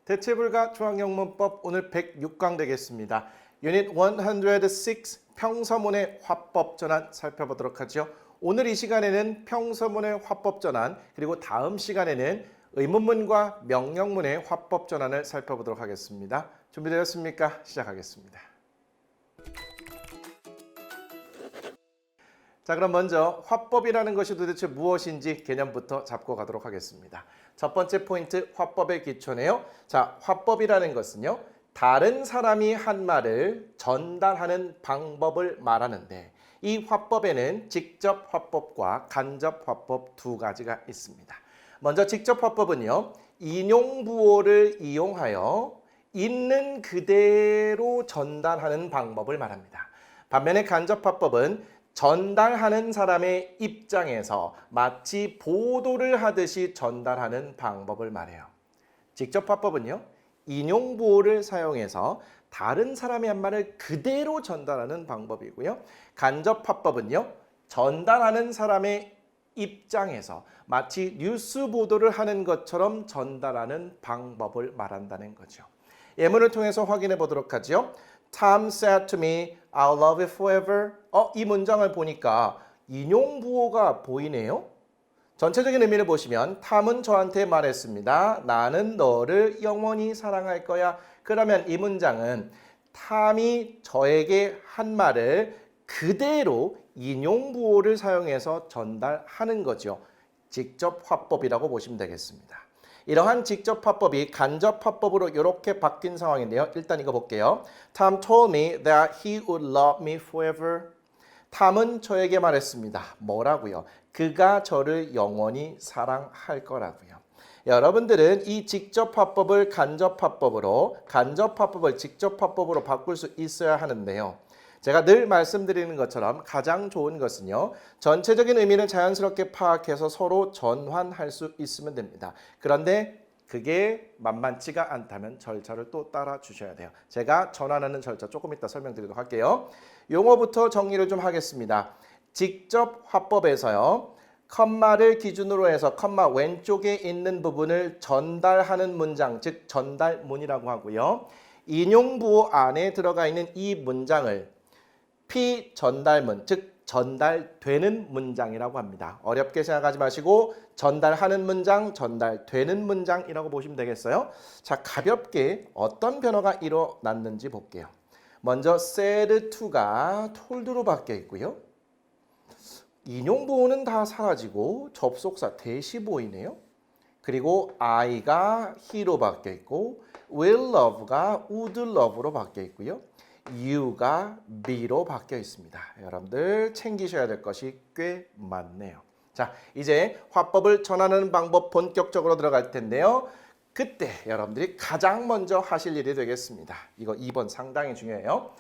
대체불가 중앙영문법 오늘 106강 되겠습니다. 유닛 106 평서문의 화법 전환 살펴보도록 하죠. 오늘 이 시간에는 평서문의 화법 전환 그리고 다음 시간에는 의문문과 명령문의 화법 전환을 살펴보도록 하겠습니다. 준비되었습니까? 시작하겠습니다. 자, 그럼 먼저 화법이라는 것이 도대체 무엇인지 개념부터 잡고 가도록 하겠습니다. 첫 번째 포인트 화법의 기초네요. 자, 화법이라는 것은요. 다른 사람이 한 말을 전달하는 방법을 말하는데 이 화법에는 직접 화법과 간접 화법 두 가지가 있습니다. 먼저 직접 화법은요. 인용부호를 이용하여 있는 그대로 전달하는 방법을 말합니다. 반면에 간접 화법은 전달하는 사람의 입장에서 마치 보도를 하듯이 전달하는 방법을 말해요. 직접 화법은요. 인용보호를 사용해서 다른 사람의 한 말을 그대로 전달하는 방법이고요. 간접 화법은요. 전달하는 사람의 입장에서 마치 뉴스 보도를 하는 것처럼 전달하는 방법을 말한다는 거죠. 예문을 통해서 확인해 보도록 하죠. Tom said to me, I'll love you forever. 이 문장을 보니까 인용부호가 보이네요. 전체적인 의미를 보시면 탐은 저한테 말했습니다. 나는 너를 영원히 사랑할 거야. 그러면 이 문장은 탐이 저에게 한 말을 그대로 인용부호를 사용해서 전달하는 거죠. 직접 화법이라고 보시면 되겠습니다. 이러한 직접 화법이 간접 화법으로 이렇게 바뀐 상황인데요. 일단 이거 볼게요. Tom told me that he would love me forever. 탐은 저에게 말했습니다. 뭐라고요? 그가 저를 영원히 사랑할 거라고요. 여러분들은 이 직접 화법을 간접 화법으로, 간접 화법을 직접 화법으로 바꿀 수 있어야 하는데요. 제가 늘 말씀드리는 것처럼 가장 좋은 것은요. 전체적인 의미를 자연스럽게 파악해서 서로 전환할 수 있으면 됩니다. 그런데 그게 만만치가 않다면 절차를 또 따라 주셔야 돼요. 제가 전환하는 절차 조금 이따 설명드리도록 할게요. 용어부터 정리를 좀 하겠습니다. 직접 화법에서요. 컴마를 기준으로 해서 컴마 왼쪽에 있는 부분을 전달하는 문장, 즉 전달문이라고 하고요. 인용부호 안에 들어가 있는 이 문장을 피전달문, 즉 전달되는 문장이라고 합니다. 어렵게 생각하지 마시고 전달하는 문장, 전달되는 문장이라고 보시면 되겠어요. 자, 가볍게 어떤 변화가 일어났는지 볼게요. 먼저 said to가 tol드로 바뀌어 있고요. 인용보호는 다 사라지고 접속사 대시 보이네요. 그리고 I가 he로 바뀌어 있고 will love가 would love로 바뀌어 있고요. U가 B로 바뀌어 있습니다. 여러분들 챙기셔야 될 것이 꽤 많네요. 자, 이제 화법을 전하는 방법 본격적으로 들어갈 텐데요. 그때 여러분들이 가장 먼저 하실 일이 되겠습니다. 이거 2번 상당히 중요해요.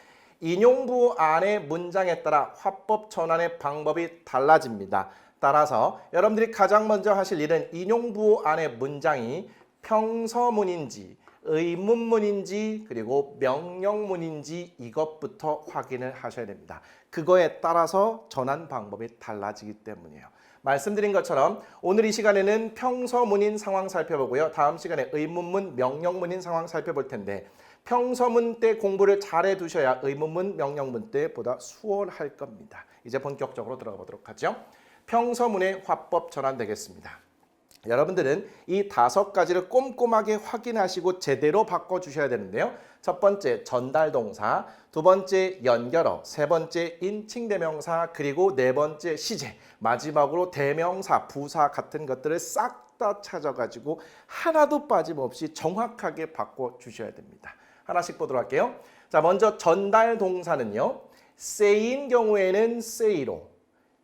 인용부호 안의 문장에 따라 화법 전환의 방법이 달라집니다. 따라서 여러분들이 가장 먼저 하실 일은 인용부호 안의 문장이 평서문인지 의문문인지 그리고 명령문인지 이것부터 확인을 하셔야 됩니다. 그거에 따라서 전환 방법이 달라지기 때문이에요. 말씀드린 것처럼 오늘 이 시간에는 평서문인 상황 살펴보고요. 다음 시간에 의문문, 명령문인 상황 살펴볼 텐데 평서문 때 공부를 잘해 두셔야 의문문, 명령문 때보다 수월할 겁니다. 이제 본격적으로 들어가 보도록 하죠. 평서문의 화법 전환 되겠습니다. 여러분들은 이 5가지를 꼼꼼하게 확인하시고 제대로 바꿔주셔야 되는데요. 첫 번째 전달동사, 두 번째 연결어, 세 번째 인칭대명사, 그리고 네 번째 시제, 마지막으로 대명사, 부사 같은 것들을 싹 다 찾아가지고 하나도 빠짐없이 정확하게 바꿔주셔야 됩니다. 하나씩 보도록 할게요. 자, 먼저 전달동사는요. say인 경우에는 say로,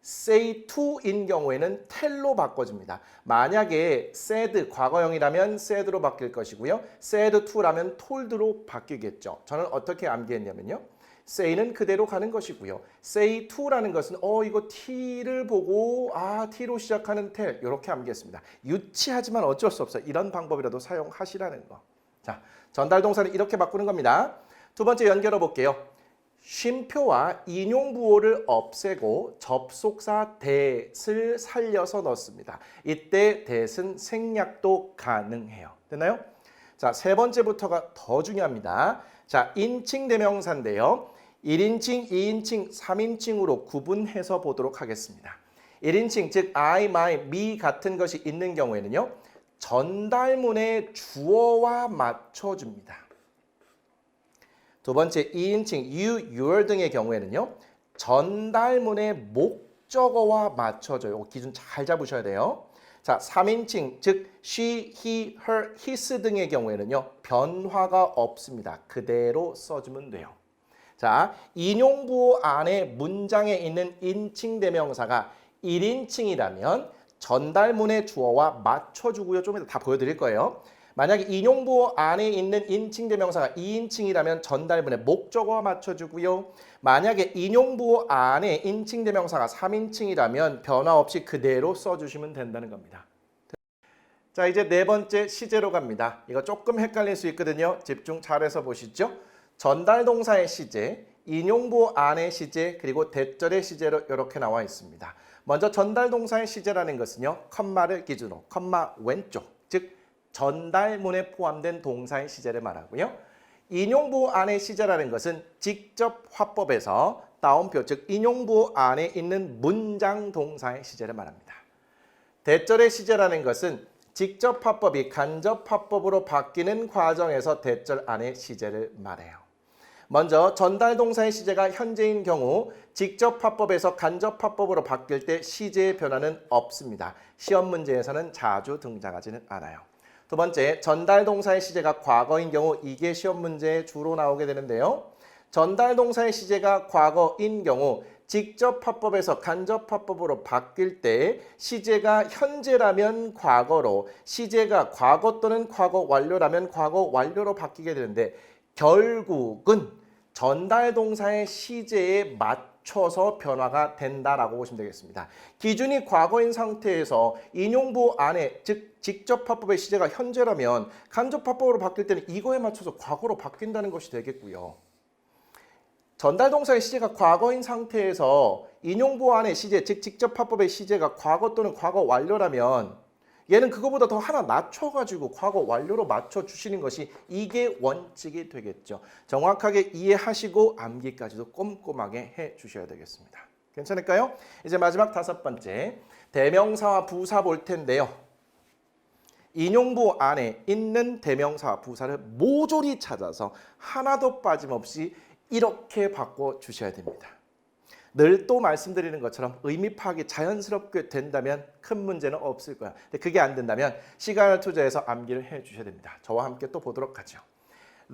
say to인 경우에는 tell로 바꿔줍니다. 만약에 said 과거형이라면 said로 바뀔 것이고요. said to라면 told로 바뀌겠죠. 저는 어떻게 암기했냐면요. say는 그대로 가는 것이고요. say to라는 것은 이거 t를 보고 t로 시작하는 tell 이렇게 암기했습니다. 유치하지만 어쩔 수 없어요. 이런 방법이라도 사용하시라는 거. 자, 전달동사는 이렇게 바꾸는 겁니다. 두 번째 연결어 볼게요. 쉼표와 인용부호를 없애고 접속사 that을 살려서 넣습니다. 이때 that은 생략도 가능해요. 됐나요? 자, 세 번째부터가 더 중요합니다. 자, 인칭 대명사인데요. 1인칭, 2인칭, 3인칭으로 구분해서 보도록 하겠습니다. 1인칭, 즉 I, my, me 같은 것이 있는 경우에는요. 전달문의 주어와 맞춰줍니다. 두 번째, 2인칭 you, your 등의 경우에는요. 전달문의 목적어와 맞춰줘요. 기준 잘 잡으셔야 돼요. 자, 3인칭, 즉 she, he, her, his 등의 경우에는요. 변화가 없습니다. 그대로 써주면 돼요. 자, 인용부호 안에 문장에 있는 인칭 대명사가 1인칭이라면 전달문의 주어와 맞춰주고요. 좀 이따 다 보여드릴 거예요. 만약에 인용부호 안에 있는 인칭 대명사가 2인칭이라면 전달문의 목적어와 맞춰주고요. 만약에 인용부호 안에 인칭 대명사가 3인칭이라면 변화 없이 그대로 써주시면 된다는 겁니다. 자, 이제 네 번째 시제로 갑니다. 이거 조금 헷갈릴 수 있거든요. 집중 잘해서 보시죠. 전달 동사의 시제, 인용부 안의 시제, 그리고 대절의 시제로 이렇게 나와 있습니다. 먼저 전달 동사의 시제라는 것은요. 컴마를 기준으로, 컴마 왼쪽, 즉 전달문에 포함된 동사의 시제를 말하고요. 인용부 안의 시제라는 것은 직접 화법에서 따옴표, 즉 인용부 안에 있는 문장 동사의 시제를 말합니다. 대절의 시제라는 것은 직접 화법이 간접 화법으로 바뀌는 과정에서 대절 안의 시제를 말해요. 먼저 전달 동사의 시제가 현재인 경우 직접 화법에서 간접 화법으로 바뀔 때 시제의 변화는 없습니다. 시험 문제에서는 자주 등장하지는 않아요. 두 번째, 전달 동사의 시제가 과거인 경우 이게 시험 문제에 주로 나오게 되는데요. 전달 동사의 시제가 과거인 경우 직접 화법에서 간접 화법으로 바뀔 때 시제가 현재라면 과거로, 시제가 과거 또는 과거 완료라면 과거 완료로 바뀌게 되는데 결국은 전달 동사의 시제에 맞춰서 변화가 된다라고 보시면 되겠습니다. 기준이 과거인 상태에서 인용부 안에, 즉 직접 화법의 시제가 현재라면 간접 화법으로 바뀔 때는 이거에 맞춰서 과거로 바뀐다는 것이 되겠고요. 전달 동사의 시제가 과거인 상태에서 인용부 안의 시제, 즉 직접 화법의 시제가 과거 또는 과거 완료라면 얘는 그거보다 더 하나 낮춰가지고 과거 완료로 맞춰주시는 것이 이게 원칙이 되겠죠. 정확하게 이해하시고 암기까지도 꼼꼼하게 해주셔야 되겠습니다. 괜찮을까요? 이제 마지막 다섯 번째, 대명사와 부사 볼 텐데요. 인용부 안에 있는 대명사와 부사를 모조리 찾아서 하나도 빠짐없이 이렇게 바꿔주셔야 됩니다. 늘 또 말씀드리는 것처럼 의미 파악이 자연스럽게 된다면 큰 문제는 없을 거야. 근데 그게 안 된다면 시간을 투자해서 암기를 해주셔야 됩니다. 저와 함께 또 보도록 하죠.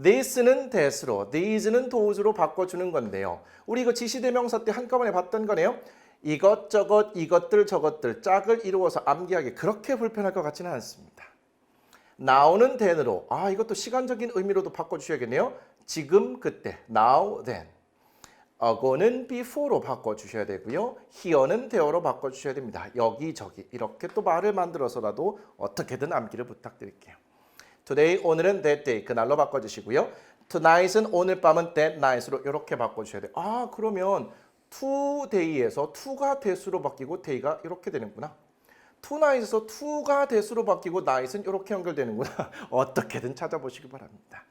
This는 that으로, these는 those로 바꿔주는 건데요. 우리 이거 지시대명사 때 한꺼번에 봤던 거네요. 이것저것, 이것들, 저것들, 짝을 이루어서 암기하기 그렇게 불편할 것 같지는 않습니다. now는 then으로, 이것도 시간적인 의미로도 바꿔주셔야겠네요. 지금, 그때, now, then. ago는 before로 바꿔주셔야 되고요. here는 there로 바꿔주셔야 됩니다. 여기저기 이렇게 또 말을 만들어서라도 어떻게든 암기를 부탁드릴게요. today, 오늘은 that day, 그날로 바꿔주시고요. tonight은 오늘 밤은 that night으로 이렇게 바꿔주셔야 돼요. 그러면 today에서 to가 that으로 바뀌고 day가 이렇게 되는구나. tonight에서 to가 that으로 바뀌고 night은 이렇게 연결되는구나. 어떻게든 찾아보시기 바랍니다.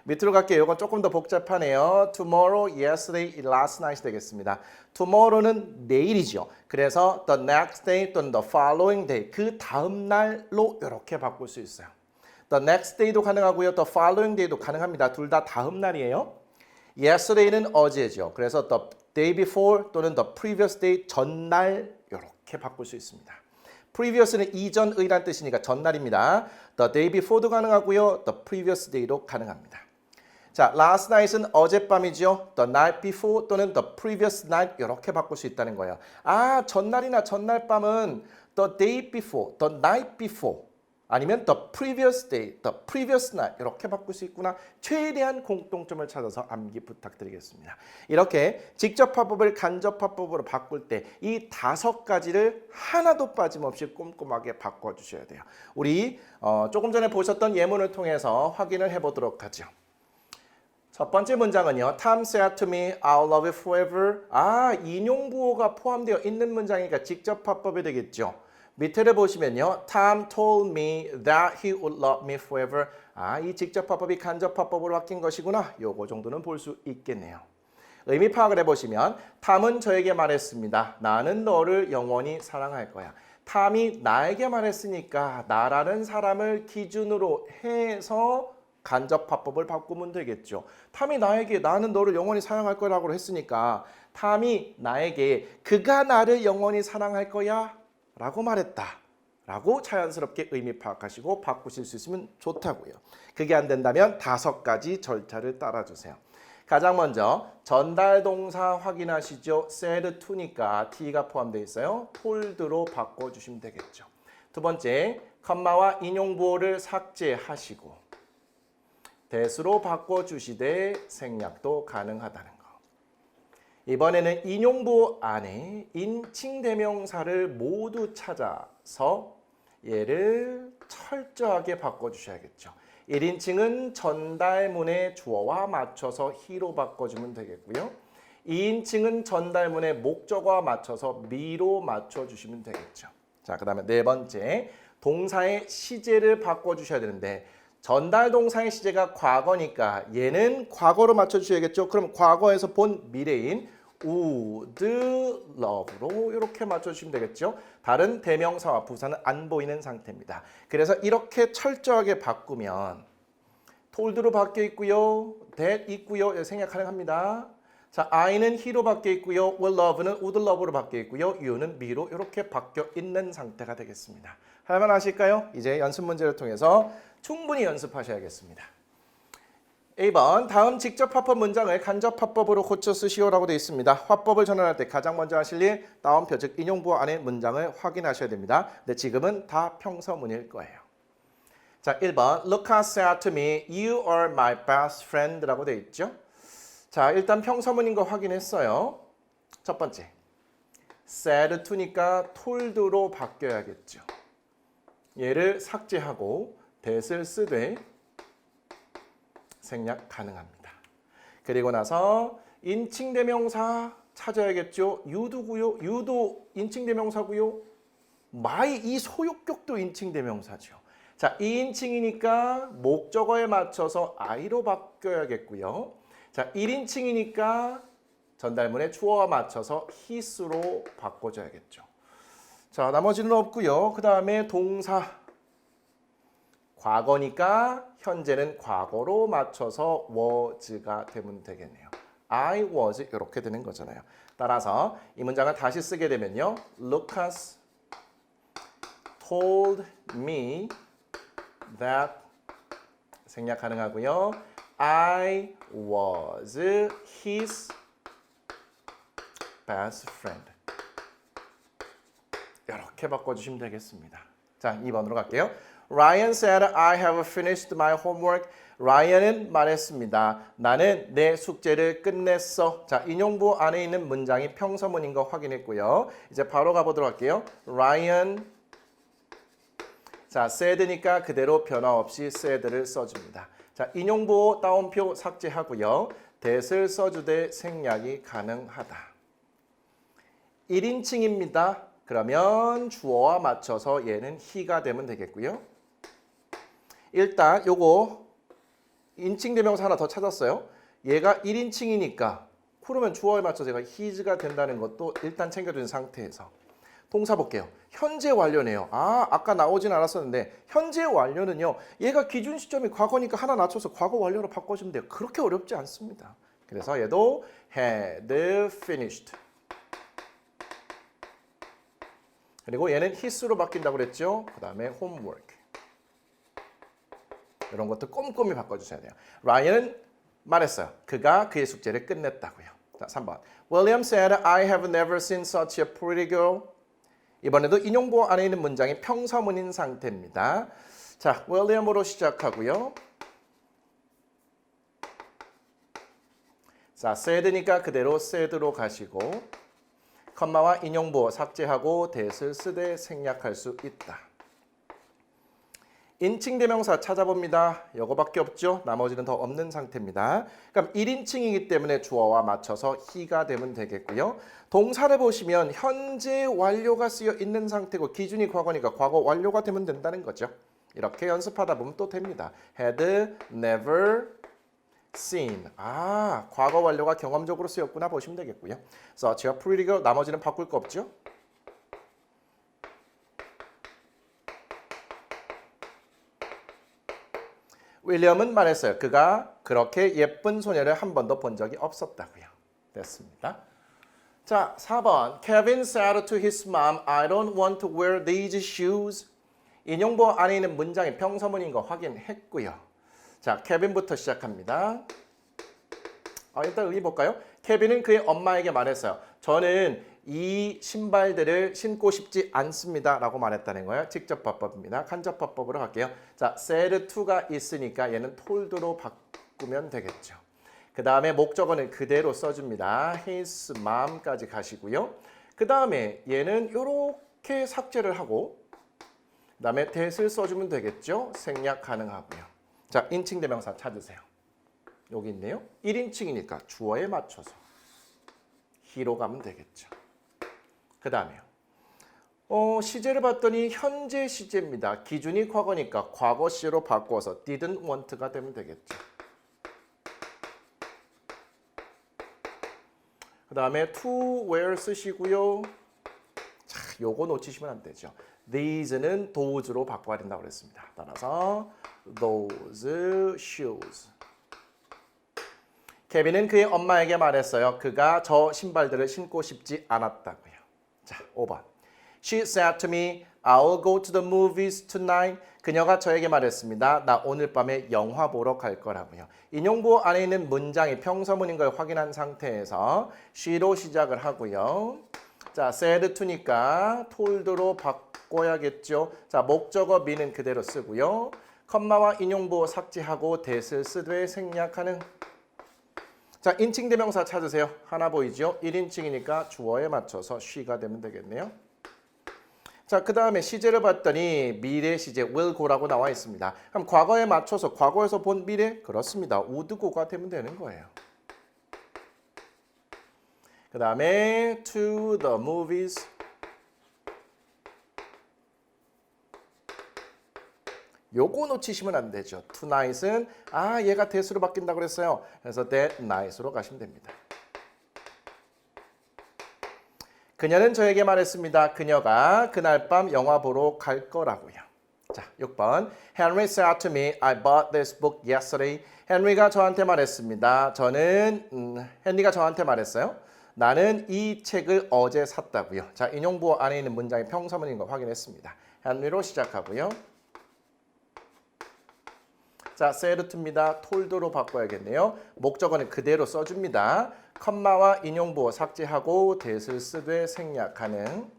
밑으로 갈게요. 이건 조금 더 복잡하네요. Tomorrow, yesterday, last night 되겠습니다. Tomorrow는 내일이죠. 그래서 the next day 또는 the following day, 그 다음 날로 이렇게 바꿀 수 있어요. The next day도 가능하고요. The following day도 가능합니다. 둘 다 다음 날이에요. Yesterday는 어제죠. 그래서 the day before 또는 the previous day, 전날 이렇게 바꿀 수 있습니다. previous는 이전의란 뜻이니까 전날입니다. The day before도 가능하고요. The previous day도 가능합니다. 자, last night은 어젯밤이죠. The night before 또는 the previous night 이렇게 바꿀 수 있다는 거예요. 전날이나 전날 밤은 the day before, the night before 아니면 the previous day, the previous night 이렇게 바꿀 수 있구나. 최대한 공통점을 찾아서 암기 부탁드리겠습니다. 이렇게 직접 화법을 간접 화법으로 바꿀 때 이 다섯 가지를 하나도 빠짐없이 꼼꼼하게 바꿔주셔야 돼요. 우리 조금 전에 보셨던 예문을 통해서 확인을 해보도록 하죠. 첫 번째 문장은요. Tom said to me, I'll love you forever. 인용부호가 포함되어 있는 문장이니까 직접 화법이 되겠죠. 밑에를 보시면요. Tom told me that he would love me forever. 이 직접 화법이 간접 화법으로 바뀐 것이구나. 요거 정도는 볼 수 있겠네요. 의미 파악을 해보시면 탐은 저에게 말했습니다. 나는 너를 영원히 사랑할 거야. 탐이 나에게 말했으니까 나라는 사람을 기준으로 해서 간접 화법을 바꾸면 되겠죠. 탐이 나에게 나는 너를 영원히 사랑할 거라고 했으니까 탐이 나에게 그가 나를 영원히 사랑할 거야 라고 말했다. 라고 자연스럽게 의미 파악하시고 바꾸실 수 있으면 좋다고요. 그게 안 된다면 5가지 절차를 따라주세요. 가장 먼저 전달 동사 확인하시죠. said to니까 t가 포함되어 있어요. told로 바꿔주시면 되겠죠. 두 번째, 컴마와 인용부호를 삭제하시고 that으로 바꿔주시되 생략도 가능하다는 거. 이번에는 인용부호 안에 인칭대명사를 모두 찾아서 얘를 철저하게 바꿔주셔야겠죠. 1인칭은 전달문의 주어와 맞춰서 he로 바꿔주면 되겠고요. 2인칭은 전달문의 목적어와 맞춰서 me로 맞춰주시면 되겠죠. 자, 그 다음에 네 번째, 동사의 시제를 바꿔주셔야 되는데 전달 동사의 시제가 과거니까 얘는 과거로 맞춰주셔야겠죠. 그럼 과거에서 본 미래인 would love로 이렇게 맞춰주시면 되겠죠. 다른 대명사와 부사는 안 보이는 상태입니다. 그래서 이렇게 철저하게 바꾸면 told로 바뀌어 있고요. that 있고요. 생략 가능합니다. 자, I는 he로 바뀌어 있고요. will love는 would love로 바뀌어 있고요. you는 me로 이렇게 바뀌어 있는 상태가 되겠습니다. 할만 하실까요? 이제 연습 문제를 통해서 충분히 연습하셔야겠습니다. 1번, 다음 직접 화법 문장을 간접 화법으로 고쳐 쓰시오라고 되어 있습니다. 화법을 전환할 때 가장 먼저 하실 일, 따옴표 즉 인용부호 안에 문장을 확인하셔야 됩니다. 근데 지금은 다 평서문일 거예요. 자, 1번, Lucas said to me, you are my best friend 라고 되어 있죠. 자, 일단 평서문인 거 확인했어요. 첫 번째, said to니까 told로 바뀌어야겠죠. 얘를 삭제하고 that을 쓰되 생략 가능합니다. 그리고 나서 인칭대명사 찾아야겠죠. you도고요. you도 인칭대명사고요. my 이 소유격도 인칭대명사죠. 자, 2인칭이니까 목적어에 맞춰서 I로 바뀌어야겠고요. 자, 1인칭이니까 전달문의 주어와 맞춰서 his로 바꿔줘야겠죠. 자, 나머지는 없고요. 그 다음에 동사 과거니까 현재는 과거로 맞춰서 was가 되면 되겠네요. I was 이렇게 되는 거잖아요. 따라서 이 문장을 다시 쓰게 되면요. Lucas told me that 생략 가능하고요. I was his best friend. 이렇게 바꿔주시면 되겠습니다. 자, 2번으로 갈게요. Ryan said, I have finished my homework. 라이언은 말했습니다. 나는 내 숙제를 끝냈어. 자, 인용부 안에 있는 문장이 평서문인 거 확인했고요. 이제 바로 가보도록 할게요. Ryan, 자, said니까 그대로 변화 없이 said를 써줍니다. 자, 인용부 따옴표 삭제하고요. that을 써주되 생략이 가능하다. 1인칭입니다. 그러면 주어와 맞춰서 얘는 he가 되면 되겠고요. 일단 요거 인칭대명사 하나 더 찾았어요. 얘가 1인칭이니까 그러면 주어에 맞춰서 얘가 his가 된다는 것도 일단 챙겨준 상태에서 동사 볼게요. 현재 완료네요. 아까 나오진 않았었는데 현재 완료는요. 얘가 기준 시점이 과거니까 하나 낮춰서 과거 완료로 바꿔주면 돼요. 그렇게 어렵지 않습니다. 그래서 얘도 had finished. 그리고 얘는 his로 바뀐다고 그랬죠. 그 다음에 homework. 이런 것도 꼼꼼히 바꿔주셔야 돼요. 라이언은 말했어요. 그가 그의 숙제를 끝냈다고요. 자, 3번. William said, I have never seen such a pretty girl. 이번에도 인용보호 안에 있는 문장이 평서문인 상태입니다. 자, William으로 시작하고요. 자, said니까 그대로 said로 가시고 컴마와 인용보호 삭제하고 that을 쓰되 생략할 수 있다. 인칭 대명사 찾아봅니다. 요거밖에 없죠. 나머지는 더 없는 상태입니다. 그럼 1인칭이기 때문에 주어와 맞춰서 he가 되면 되겠고요. 동사를 보시면 현재 완료가 쓰여 있는 상태고 기준이 과거니까 과거 완료가 되면 된다는 거죠. 이렇게 연습하다 보면 또 됩니다. had never seen. 과거 완료가 경험적으로 쓰였구나 보시면 되겠고요. such가 pretty고 나머지는 바꿀 거 없죠. 윌리엄은 말했어요. 그가 그렇게 예쁜 소녀를 한 번도 본 적이 없었다고요. 됐습니다. 자, 4번. Kevin said to his mom, I don't want to wear these shoes. 인용보 안에 있는 문장이 평서문인 거 확인했고요. 자, 케빈부터 시작합니다. 일단 의미 볼까요? 케빈은 그의 엄마에게 말했어요. 저는 이 신발들을 신고 싶지 않습니다. 라고 말했다는 거예요. 직접법법입니다. 간접법법으로 갈게요. 자, said to가 있으니까 얘는 told로 바꾸면 되겠죠. 그 다음에 목적어는 그대로 써줍니다. his mom까지 가시고요. 그 다음에 얘는 이렇게 삭제를 하고 그 다음에 that을 써주면 되겠죠. 생략 가능하고요. 자, 인칭 대명사 찾으세요. 여기 있네요. 1인칭이니까 주어에 맞춰서 he로 가면 되겠죠. 그 다음에요. 시제를 봤더니 현재 시제입니다. 기준이 과거니까 과거 시로 바꿔서 didn't want가 되면 되겠죠. 그 다음에 to wear 쓰시고요. 자, 요거 놓치시면 안 되죠. These는 those로 바꿔야 된다고 그랬습니다. 따라서 those shoes. 케빈은 그의 엄마에게 말했어요. 그가 저 신발들을 신고 싶지 않았다고요. 자, 5번. She said to me, I'll go to the movies tonight. 그녀가 저에게 말했습니다. 나 오늘 밤에 영화 보러 갈 거라고요. 인용보 안에 있는 문장이 평서문인 걸 확인한 상태에서 she로 시작을 하고요. 자, said to니까 told로 바꿔야겠죠. 자, 목적어 me는 그대로 쓰고요. 컴마와 인용보 삭제하고 that을 쓰되 생략하는. 자, 인칭 대명사 찾으세요. 하나 보이죠? 1인칭이니까 주어에 맞춰서 she가 되면 되겠네요. 자, 그 다음에 시제를 봤더니 미래 시제 will go라고 나와 있습니다. 그럼 과거에 맞춰서 과거에서 본 미래? 그렇습니다. would go가 되면 되는 거예요. 그 다음에 to the movies. 요거 놓치시면 안 되죠. tonight은 얘가 that으로 바뀐다고 그랬어요. 그래서 that night으로 가시면 됩니다. 그녀는 저에게 말했습니다. 그녀가 그날 밤 영화 보러 갈 거라고요. 자, 6번. Henry said to me, I bought this book yesterday. 헨리가 저한테 말했습니다. 헨리가 저한테 말했어요. 나는 이 책을 어제 샀다고요. 자, 인용부호 안에 있는 문장이 평서문인 거 확인했습니다. 헨리로 시작하고요. 자, said to입니다. told로 바꿔야겠네요. 목적어는 그대로 써줍니다. 컴마와 인용부호 삭제하고 that을 쓰되 생략하는.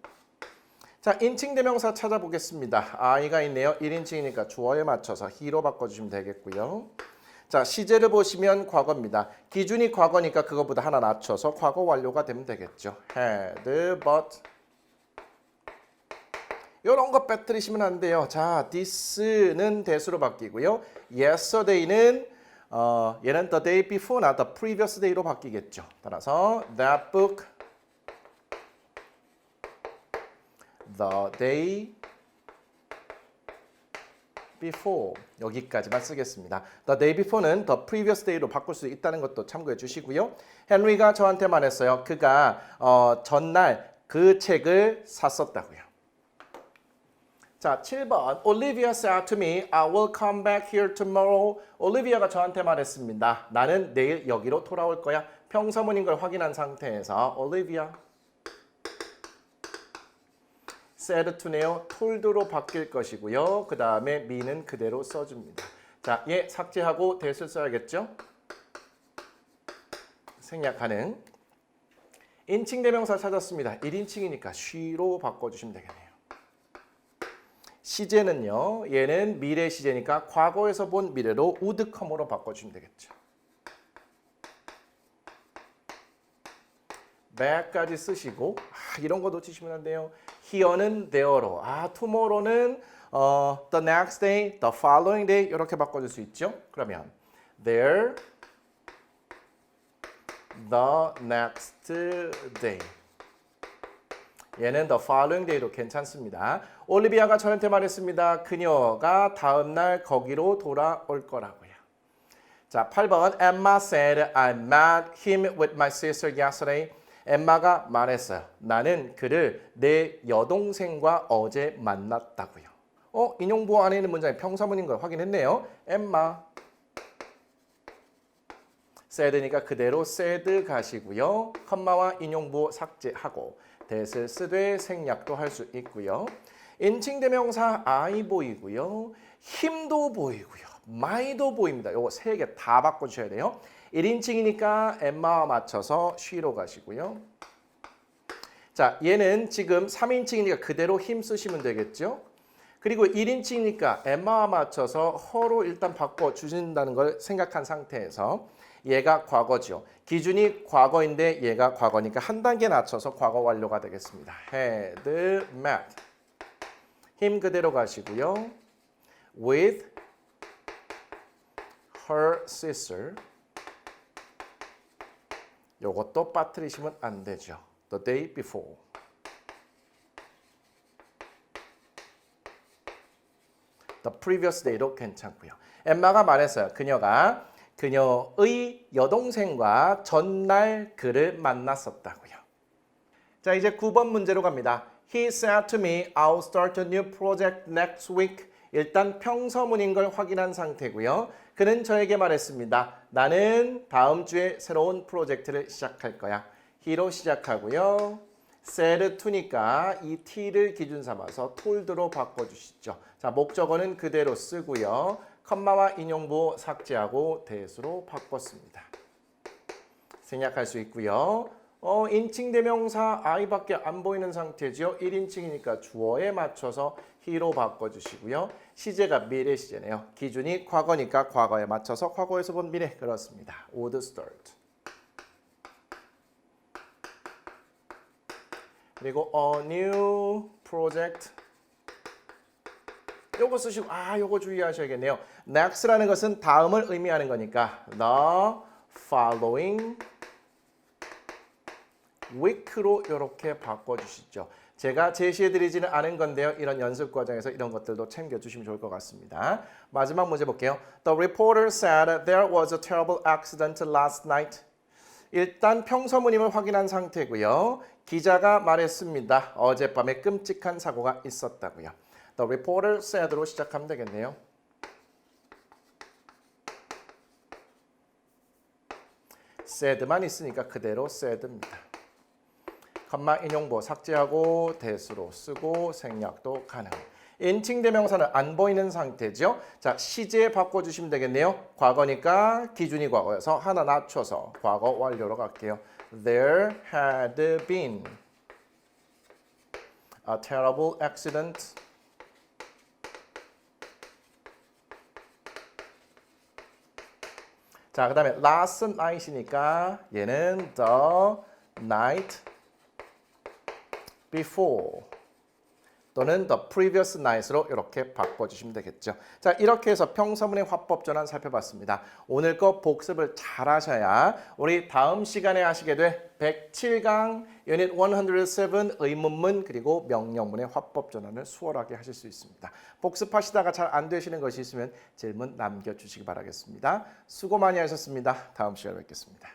자, 인칭 대명사 찾아보겠습니다. I가 있네요. 1인칭이니까 주어에 맞춰서 he로 바꿔주시면 되겠고요. 자, 시제를 보시면 과거입니다. 기준이 과거니까 그거보다 하나 낮춰서 과거 완료가 되면 되겠죠. had, but. 이런 거 빼뜨리시면 안 돼요. 자, this는 that으로 바뀌고요. yesterday는 얘는 the day before나 the previous day로 바뀌겠죠. 따라서 that book, the day before 여기까지만 쓰겠습니다. The day before는 the previous day로 바꿀 수 있다는 것도 참고해 주시고요. 헨리가 저한테 말했어요. 그가 전날 그 책을 샀었다고요. 자, 7번. Olivia said to me, I will come back here tomorrow. 올리비아가 저한테 말했습니다. 나는 내일 여기로 돌아올 거야. 평서문인 걸 확인한 상태에서 Olivia said to네요. told로 바뀔 것이고요. 그 다음에 me는 그대로 써줍니다. 자, 얘 삭제하고 that을 써야겠죠? 생략 가능. 인칭 대명사 찾았습니다. 1인칭이니까 she로 바꿔주시면 되겠네요. 시제는요. 얘는 미래 시제니까 과거에서 본 미래로 would come으로 바꿔주시면 되겠죠. back까지 쓰시고 이런 거 놓치시면 안 돼요. here는 there로 tomorrow는 the next day, the following day 이렇게 바꿔줄 수 있죠. 그러면 there the next day. 얘는 the following day도 괜찮습니다. 올리비아가 저한테 말했습니다. 그녀가 다음 날 거기로 돌아올 거라고요. 자, 8번 Emma said I met him with my sister yesterday. 엠마가 말했어요. 나는 그를 내 여동생과 어제 만났다고요. 인용부호 안에 있는 문장이 평사문인 걸 확인했네요. 엠마 said니까 그대로 said 가시고요. 컴마와 인용부호 삭제하고 that을 쓰되 생략도 할 수 있고요. 인칭대명사 I 보이고요. 힘도 보이고요. my도 보입니다. 요거 세 개 다 바꿔주셔야 돼요. 1인칭이니까 엠마와 맞춰서 she로 가시고요. 자, 얘는 지금 3인칭이니까 그대로 힘 쓰시면 되겠죠. 그리고 1인칭이니까 엠마와 맞춰서 her로 일단 바꿔주신다는 걸 생각한 상태에서 얘가 과거죠. 기준이 과거인데 얘가 과거니까 한 단계 낮춰서 과거 완료가 되겠습니다. had met. 힘 그대로 가시고요. with her sister. 요것도 빠뜨리시면 안 되죠. the day before. the previous day도 괜찮고요. 엠마가 말했어요. 그녀가 그녀의 여동생과 전날 그를 만났었다고요. 자, 이제 9번 문제로 갑니다. He said to me, I'll start a new project next week. 일단 평서문인 걸 확인한 상태고요. 그는 저에게 말했습니다. 나는 다음 주에 새로운 프로젝트를 시작할 거야. he로 시작하고요. said to니까 이 t를 기준 삼아서 told로 바꿔주시죠. 자, 목적어는 그대로 쓰고요. 컴마와 인용부 삭제하고 that으로 바꿨습니다. 생략할 수 있고요. 인칭대명사 I밖에 안 보이는 상태죠. 1인칭이니까 주어에 맞춰서 he로 바꿔주시고요. 시제가 미래 시제네요. 기준이 과거니까 과거에 맞춰서 과거에서 본 미래 그렇습니다. would start. 그리고 a new project. 요거 쓰시고 요거 주의하셔야겠네요. next라는 것은 다음을 의미하는 거니까 the following week로 이렇게 바꿔주시죠. 제가 제시해드리지는 않은 건데요. 이런 연습 과정에서 이런 것들도 챙겨주시면 좋을 것 같습니다. 마지막 문제 볼게요. The reporter said there was a terrible accident last night. 일단 평서문임을 확인한 상태고요. 기자가 말했습니다. 어젯밤에 끔찍한 사고가 있었다고요. The reporter said로 시작하면 되겠네요. said만 있으니까 그대로 said입니다. 컴마 인용보 삭제하고 that으로 쓰고 생략도 가능. 인칭대명사는 안 보이는 상태죠. 자, 시제 바꿔주시면 되겠네요. 과거니까 기준이 과거여서 하나 낮춰서 과거 완료로 갈게요. There had been a terrible accident 자, 그 다음에 last night이니까 얘는 the night before 또는 the previous night으로 이렇게 바꿔주시면 되겠죠. 자, 이렇게 해서 평서문의 화법 전환 살펴봤습니다. 오늘 거 복습을 잘 하셔야 우리 다음 시간에 하시게 될 107강 유닛 107 의문문 그리고 명령문의 화법 전환을 수월하게 하실 수 있습니다. 복습하시다가 잘 안 되시는 것이 있으면 질문 남겨주시기 바라겠습니다. 수고 많이 하셨습니다. 다음 시간에 뵙겠습니다.